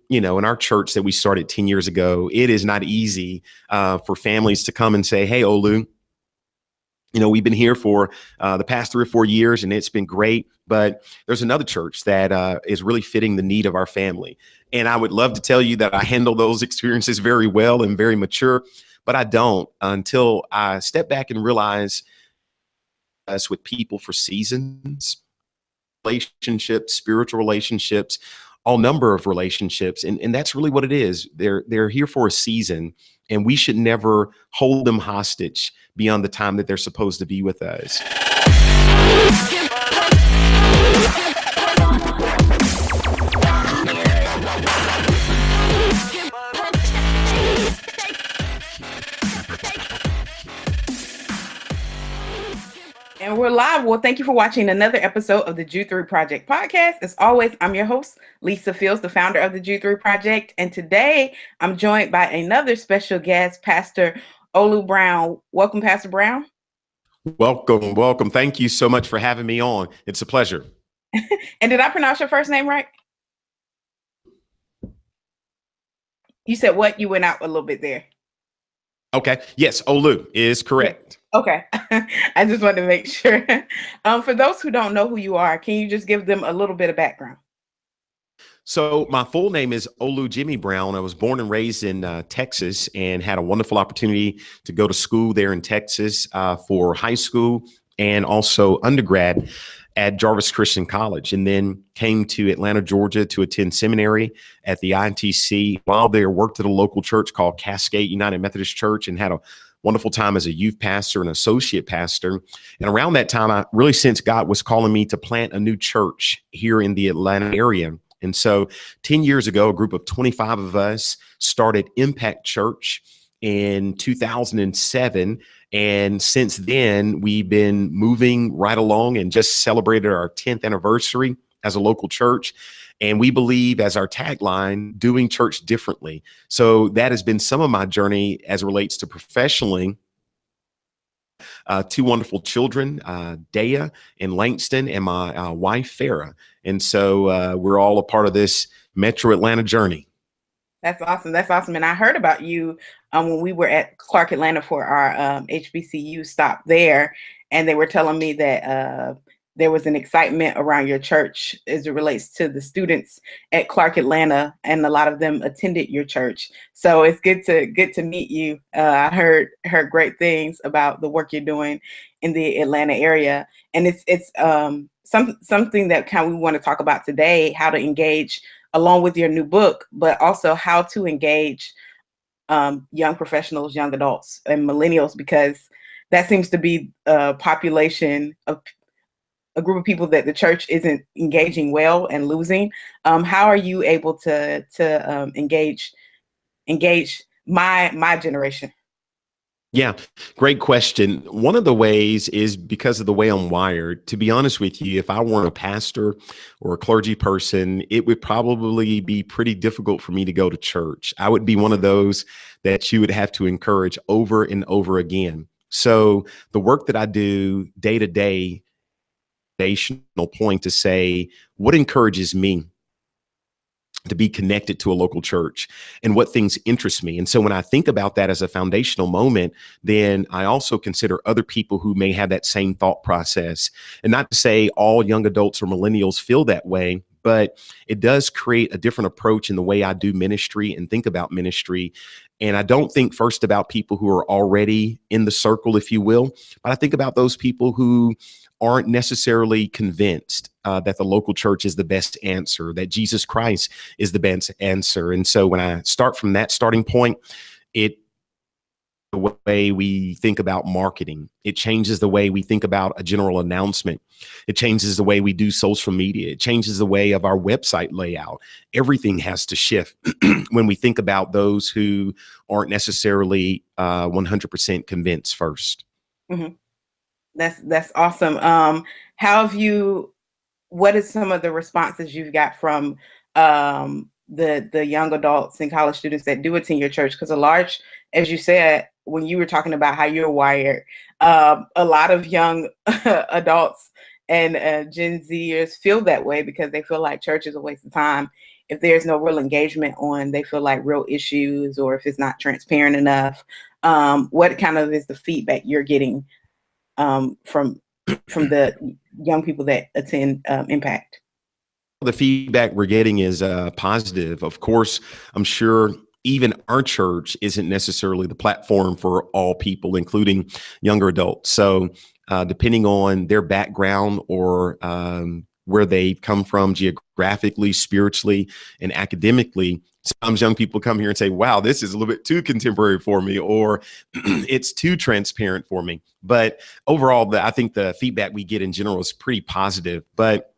in our church that we started 10 years ago, it is not easy for families to come and say, hey, Olu, we've been here for the past 3 or 4 years and it's been great, but there's another church that is really fitting the need of our family. And I would love to tell you that I handle those experiences very well and very mature, but I don't until I step back and realize us with people for seasons, relationships, spiritual relationships, all number of relationships. And that's really what it is. They're here for a season, and we should never hold them hostage beyond the time that they're supposed to be with us. And we're live. Well, thank you for watching another episode of the Jude 3 Project podcast. As always, I'm your host, Lisa Fields, the founder of the Jude 3 Project. And today I'm joined by another special guest, Pastor Olu Brown. Welcome, Pastor Brown. Welcome. Thank you so much for having me on. It's a pleasure. And did I pronounce your first name right? You said what? You went out a little bit there. Okay. Yes, Olu is correct. Okay. I just wanted to make sure. For those who don't know who you are, can you just give them a little bit of background? So my full name is Olu Jimmy Brown. I was born and raised in Texas and had a wonderful opportunity to go to school there in Texas for high school and also undergrad at Jarvis Christian College, and then came to Atlanta, Georgia to attend seminary at the INTC. While there, worked at a local church called Cascade United Methodist Church and had a wonderful time as a youth pastor and associate pastor. And around that time, I really sensed God was calling me to plant a new church here in the Atlanta area. And so 10 years ago, a group of 25 of us started Impact Church in 2007. And since then, we've been moving right along and just celebrated our 10th anniversary as a local church. And we believe, as our tagline, doing church differently. So that has been some of my journey as it relates to professionally. Two wonderful children, Daya and Langston, and my wife, Farah. And so we're all a part of this Metro Atlanta journey. That's awesome. That's awesome. And I heard about you when we were at Clark Atlanta for our HBCU stop there. And they were telling me that there was an excitement around your church as it relates to the students at Clark Atlanta, and a lot of them attended your church. So it's good to meet you. I heard great things about the work you're doing in the Atlanta area, and it's something that we want to talk about today: how to engage along with your new book, but also how to engage young professionals, young adults, and millennials, because that seems to be a population of a group of people that the church isn't engaging well and losing. How are you able to engage my generation? Yeah, great question. One of the ways is because of the way I'm wired. To be honest with you, if I weren't a pastor or a clergy person, it would probably be pretty difficult for me to go to church. I would be one of those that you would have to encourage over and over again. So the work that I do day to day, foundational point to say, what encourages me to be connected to a local church and what things interest me. And so when I think about that as a foundational moment, then I also consider other people who may have that same thought process. And not to say all young adults or millennials feel that way, but it does create a different approach in the way I do ministry and think about ministry. And I don't think first about people who are already in the circle, if you will, but I think about those people who aren't necessarily convinced that the local church is the best answer, that Jesus Christ is the best answer. And so when I start from that starting point, it the way we think about marketing. It changes the way we think about a general announcement. It changes the way we do social media. It changes the way of our website layout. Everything has to shift when we think about those who aren't necessarily 100% convinced first. Mm-hmm. That's awesome. What is some of the responses you've got from the young adults and college students that do attend your church? Because as you said, when you were talking about how you're wired, a lot of young adults and Gen Zers feel that way because they feel like church is a waste of time. if there's no real engagement on, they feel like real issues, or if it's not transparent enough. What kind of is the feedback you're getting from the young people that attend Impact? The feedback we're getting is positive. Of course, I'm sure even our church isn't necessarily the platform for all people, including younger adults. So, depending on their background or where they come from geographically, spiritually, and academically, sometimes young people come here and say, wow, this is a little bit too contemporary for me, or it's too transparent for me. But overall, I think the feedback we get in general is pretty positive. But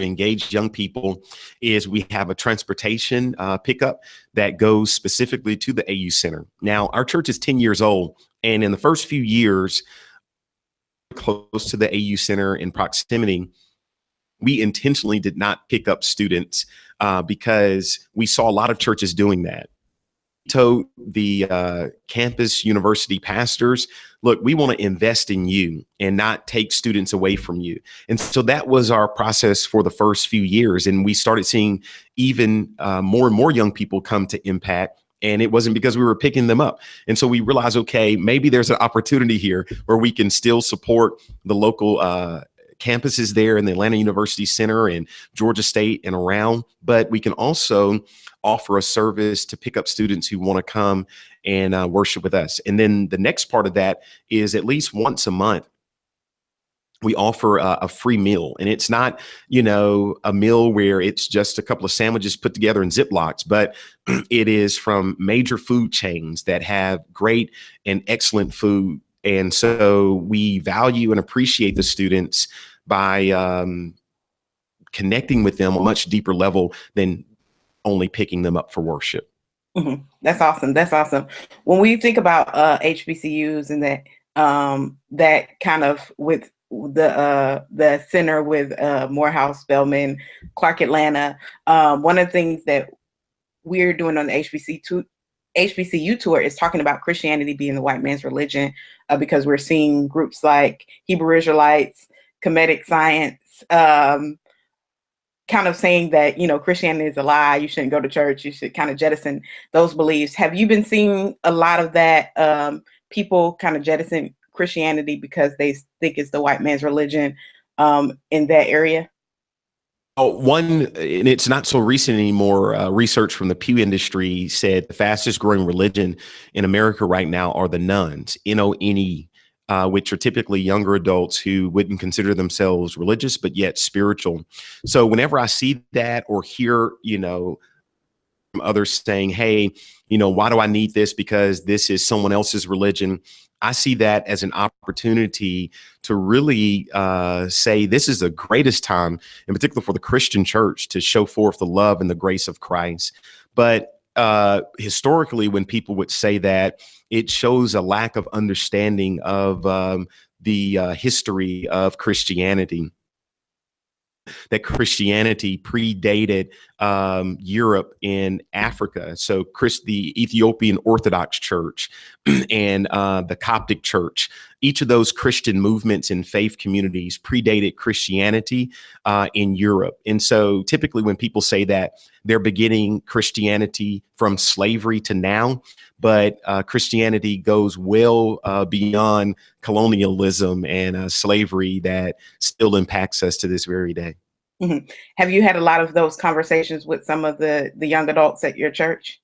engage young people is we have a transportation pickup that goes specifically to the AU Center. Now, our church is 10 years old, and in the first few years, close to the AU Center in proximity, we intentionally did not pick up students because we saw a lot of churches doing that. Told the campus university pastors, look, we want to invest in you and not take students away from you. And so that was our process for the first few years. And we started seeing even more and more young people come to Impact. And it wasn't because we were picking them up. And so we realized, okay, maybe there's an opportunity here where we can still support the local campuses there in the Atlanta University Center and Georgia State and around, but we can also offer a service to pick up students who want to come and worship with us. And then the next part of that is at least once a month, we offer a free meal. And it's not, a meal where it's just a couple of sandwiches put together in Ziplocs, but it is from major food chains that have great and excellent food. And so we value and appreciate the students by connecting with them on a much deeper level than only picking them up for worship. Mm-hmm. That's awesome. That's awesome. When we think about HBCUs and that kind of with the center with Morehouse, Spelman, Clark Atlanta, one of the things that we're doing on the HBCU tour is talking about Christianity being the white man's religion, because we're seeing groups like Hebrew Israelites, Kemetic Science, kind of saying that, Christianity is a lie. You shouldn't go to church. You should kind of jettison those beliefs. Have you been seeing a lot of that, people kind of jettison Christianity because they think it's the white man's religion in that area? Oh, and it's not so recent anymore. Research from the Pew industry said the fastest growing religion in America right now are the nuns, N-O-N-E, which are typically younger adults who wouldn't consider themselves religious, but yet spiritual. So whenever I see that or hear, from others saying, hey, why do I need this? Because this is someone else's religion. I see that as an opportunity to really say this is the greatest time, in particular for the Christian church, to show forth the love and the grace of Christ. But historically, when people would say that, it shows a lack of understanding of the history of Christianity. That Christianity predated Europe and Africa. So the Ethiopian Orthodox Church and the Coptic Church, each of those Christian movements and faith communities predated Christianity in Europe. And so typically when people say that, they're beginning Christianity from slavery to now, but Christianity goes well beyond colonialism and slavery that still impacts us to this very day. Mm-hmm. Have you had a lot of those conversations with some of the young adults at your church?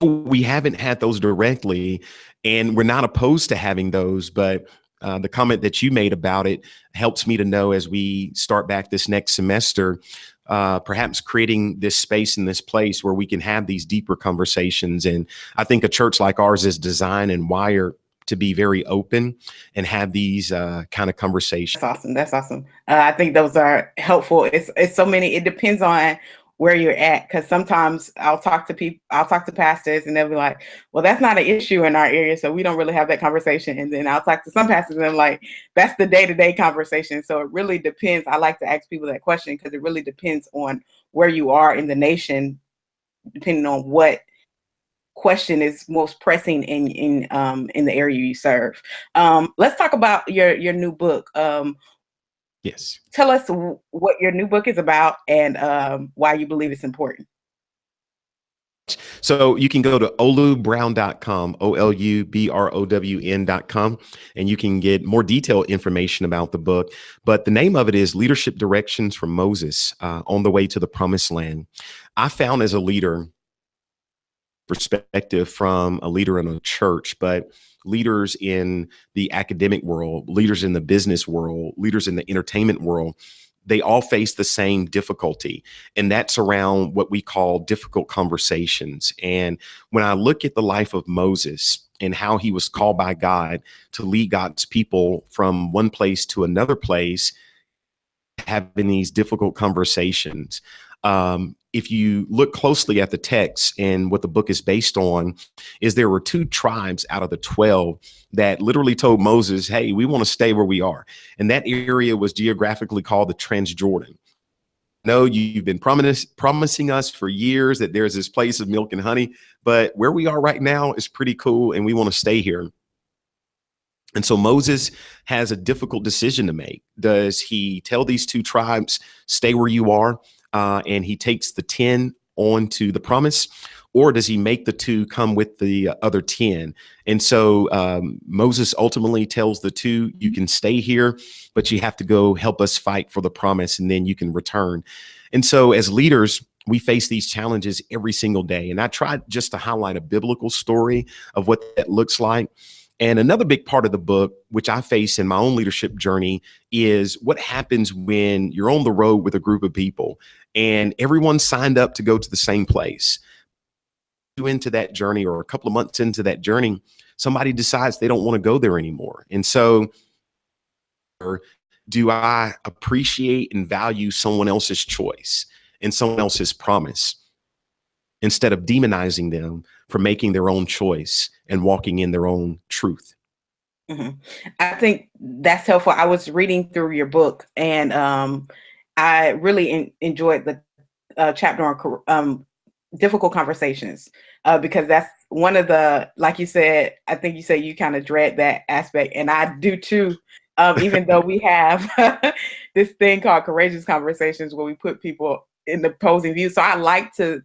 We haven't had those directly, and we're not opposed to having those, but the comment that you made about it helps me to know as we start back this next semester, perhaps creating this space in this place where we can have these deeper conversations. And I think a church like ours is designed and wired to be very open and have these kind of conversations. That's awesome. That's awesome. I think those are helpful. It's so many. It depends on where you're at, because sometimes I'll talk to pastors, and they'll be like, well, that's not an issue in our area, so we don't really have that conversation. And then I'll talk to some pastors, and I'm like, that's the day-to-day conversation. So it really depends. I like to ask people that question because it really depends on where you are in the nation, depending on what question is most pressing in the area you serve. Let's talk about your new book. Yes. Tell us what your new book is about and why you believe it's important. So you can go to olubrown.com, olubrown.com, and you can get more detailed information about the book. But the name of it is Leadership Directions from Moses on the Way to the Promised Land. I found as a leader, perspective from a leader in a church, but leaders in the academic world, leaders in the business world, leaders in the entertainment world, they all face the same difficulty. And that's around what we call difficult conversations. And when I look at the life of Moses and how he was called by God to lead God's people from one place to another place, having these difficult conversations. If you look closely at the text and what the book is based on, is there were 2 tribes out of the 12 that literally told Moses, hey, we want to stay where we are. And that area was geographically called the Transjordan. No, you've been promising us for years that there's this place of milk and honey, but where we are right now is pretty cool and we want to stay here. And so Moses has a difficult decision to make. Does he tell these 2 tribes, stay where you are, and he takes the 10 on to the promise, or does he make the 2 come with the other 10? And so Moses ultimately tells the 2, you can stay here, but you have to go help us fight for the promise, and then you can return. And so as leaders, we face these challenges every single day. And I tried just to highlight a biblical story of what that looks like. And another big part of the book, which I face in my own leadership journey, is what happens when you're on the road with a group of people and everyone signed up to go to the same place. Into that journey, or a couple of months into that journey, somebody decides they don't want to go there anymore. And so, do I appreciate and value someone else's choice and someone else's promise instead of demonizing them for making their own choice and walking in their own truth? Mm-hmm. I think that's helpful. I was reading through your book, and I really enjoyed the chapter on difficult conversations, because that's one of the, like you said, I think you said you kind of dread that aspect, and I do too. Even though we have this thing called courageous conversations where we put people in the opposing view. So I like the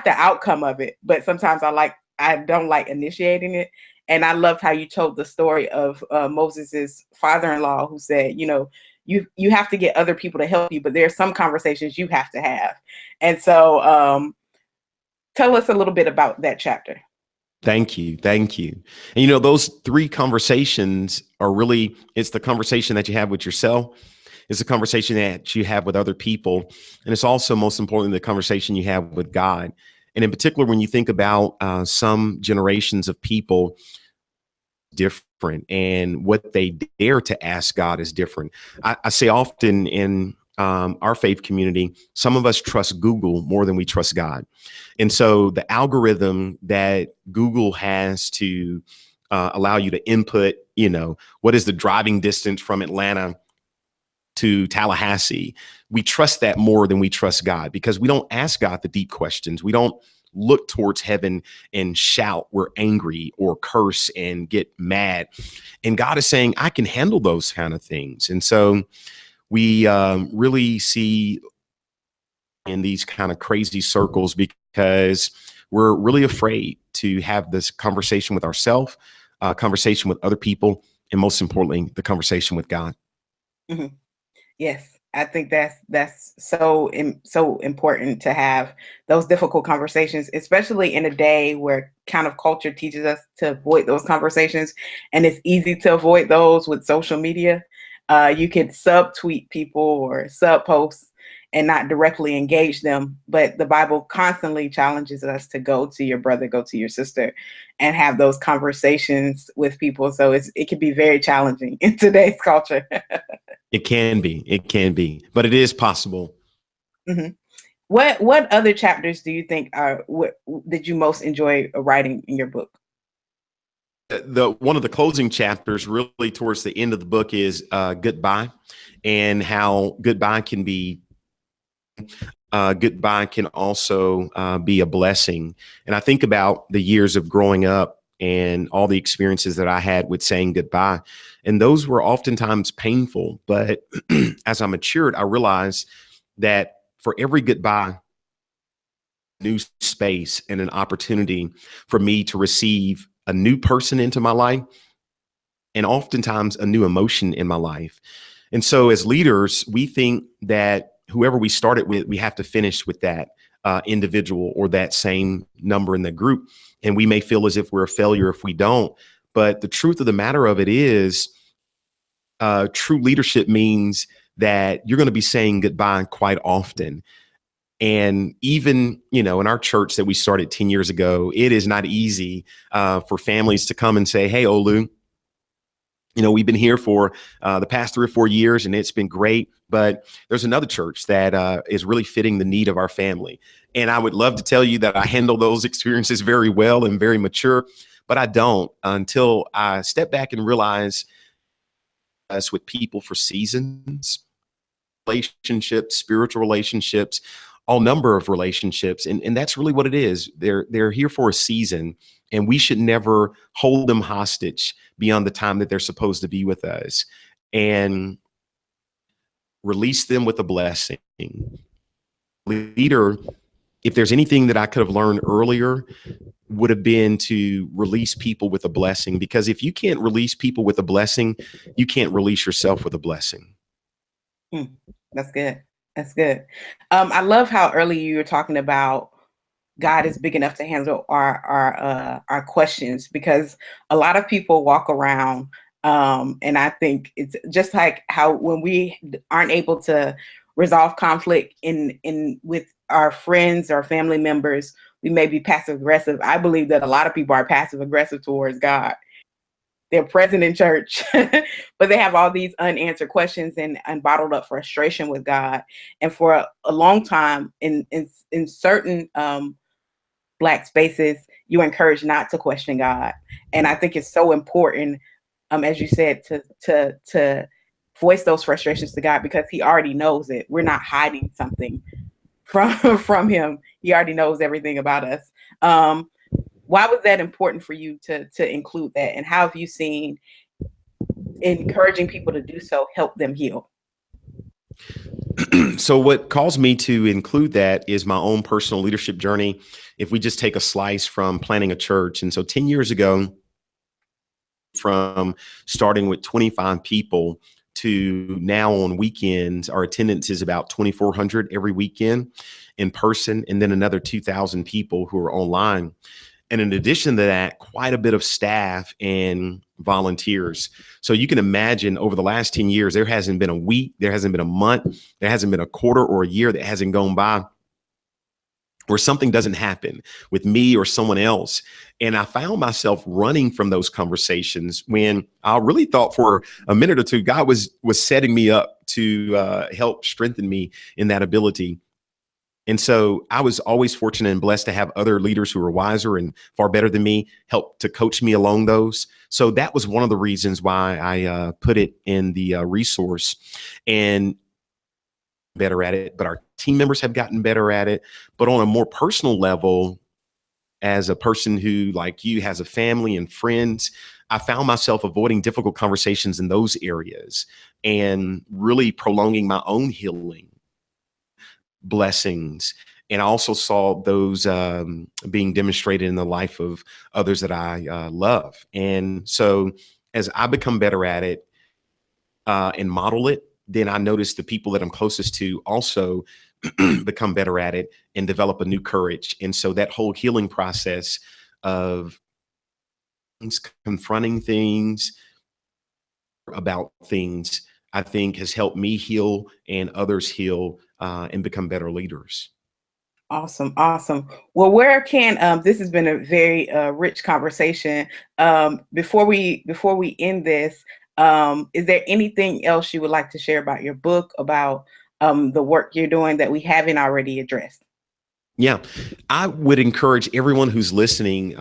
outcome of it, but sometimes I don't like initiating it. And I loved how you told the story of Moses's father-in-law, who said, you have to get other people to help you, but there are some conversations you have to have. And so tell us a little bit about that chapter. Thank you. Thank you. And those 3 conversations are really, it's the conversation that you have with yourself. It's a conversation that you have with other people. And it's also, most importantly, the conversation you have with God. And in particular, when you think about some generations of people, different, and what they dare to ask God is different. I say often in our faith community, some of us trust Google more than we trust God. And so the algorithm that Google has to allow you to input, what is the driving distance from Atlanta to Tallahassee, we trust that more than we trust God, because we don't ask God the deep questions. We don't look towards heaven and shout we're angry or curse and get mad. And God is saying, I can handle those kind of things. And so we really see in these kind of crazy circles because we're really afraid to have this conversation with ourselves, conversation with other people, and most importantly, the conversation with God. Mm-hmm. Yes, I think that's so important to have those difficult conversations, especially in a day where kind of culture teaches us to avoid those conversations, and it's easy to avoid those with social media. You could subtweet people or sub posts and not directly engage them, but the Bible constantly challenges us to go to your brother, go to your sister, and have those conversations with people. So it can be very challenging in today's culture. It can be, but it is possible. Mm-hmm. What other chapters do you think did you most enjoy writing in your book? One of the closing chapters, really towards the end of the book, is goodbye, and how goodbye can be. Goodbye can also be a blessing. And I think about the years of growing up and all the experiences that I had with saying goodbye. And those were oftentimes painful. But as I matured, I realized that for every goodbye, new space and an opportunity for me to receive a new person into my life, and oftentimes a new emotion in my life. And so as leaders, we think that whoever we started with, we have to finish with that individual or that same number in the group. And we may feel as if we're a failure if we don't. But the truth of the matter of it is, true leadership means that you're going to be saying goodbye quite often. And even, in our church that we started 10 years ago, it is not easy for families to come and say, hey, Olu, we've been here for the past 3 or 4 years and it's been great, but there's another church that is really fitting the need of our family. And I would love to tell you that I handle those experiences very well and very mature, but I don't until I step back and realize us with people for seasons, relationships, spiritual relationships, all number of relationships. And that's really what it is. They're here for a season, and we should never hold them hostage beyond the time that they're supposed to be with us, and release them with a blessing. Leader, if there's anything that I could have learned earlier, would have been to release people with a blessing, because if you can't release people with a blessing, you can't release yourself with a blessing. That's good. That's good. I love how early you were talking about God is big enough to handle our questions, because a lot of people walk around, and I think it's just like how when we aren't able to resolve conflict in with our friends or family members, we may be passive aggressive. I believe that a lot of people are passive aggressive towards God. They're present in church, but they have all these unanswered questions and bottled up frustration with God. And for a long time in certain Black spaces, you encourage not to question God. And I think it's so important, as you said, to voice those frustrations to God, because He already knows it. We're not hiding something from Him. He already knows everything about us. Why was that important for you to include that? And how have you seen encouraging people to do so help them heal? So what caused me to include that is my own personal leadership journey. If we just take a slice from planning a church. And so 10 years ago, from starting with 25 people to now on weekends, our attendance is about 2,400 every weekend in person, and then another 2,000 people who are online. And in addition to that, quite a bit of staff and volunteers. So you can imagine over the last 10 years, there hasn't been a week, there hasn't been a month, there hasn't been a quarter or a year that hasn't gone by where something doesn't happen with me or someone else. And I found myself running from those conversations when I really thought for a minute or two, God was setting me up to help strengthen me in that ability. And so I was always fortunate and blessed to have other leaders who were wiser and far better than me help to coach me along those. So that was one of the reasons why I put it in the resource, and better at it. But our team members have gotten better at it. But on a more personal level, as a person who, like you, has a family and friends, I found myself avoiding difficult conversations in those areas and really prolonging my own healing blessings. And I also saw those being demonstrated in the life of others that I love. And so as I become better at it and model it, then I notice the people that I'm closest to also become better at it and develop a new courage. And so that whole healing process of confronting things about things, I think has helped me heal and others heal and become better leaders. Awesome. Awesome. Well, where can, this has been a very rich conversation. Before we end this, is there anything else you would like to share about your book, about the work you're doing that we haven't already addressed? Yeah, I would encourage everyone who's listening,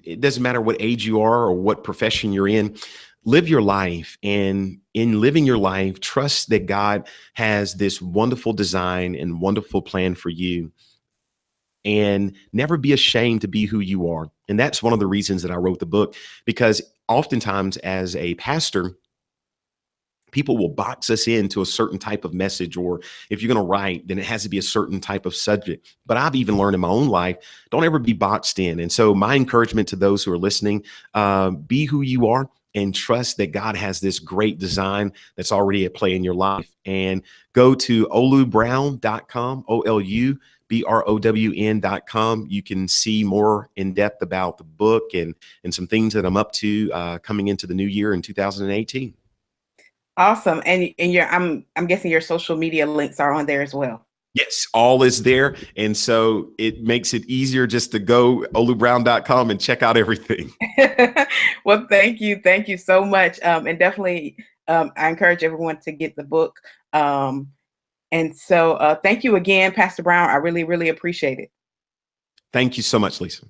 it doesn't matter what age you are or what profession you're in, live your life. And in living your life, trust that God has this wonderful design and wonderful plan for you. and never be ashamed to be who you are. And that's one of the reasons that I wrote the book, because oftentimes as a pastor, people will box us into a certain type of message, or if you're going to write, then it has to be a certain type of subject. But I've even learned in my own life, don't ever be boxed in. And so my encouragement to those who are listening, be who you are and trust that God has this great design that's already at play in your life. And go to olubrown.com, OLUBROWN.com. You can see more in depth about the book and some things that I'm up to coming into the new year in 2018. Awesome. And I'm guessing your social media links are on there as well. Yes, all is there. And so it makes it easier just to go olubrown.com and check out everything. Well, thank you. Thank you so much. And definitely, I encourage everyone to get the book. And so thank you again, Pastor Brown. I really, really appreciate it. Thank you so much, Lisa.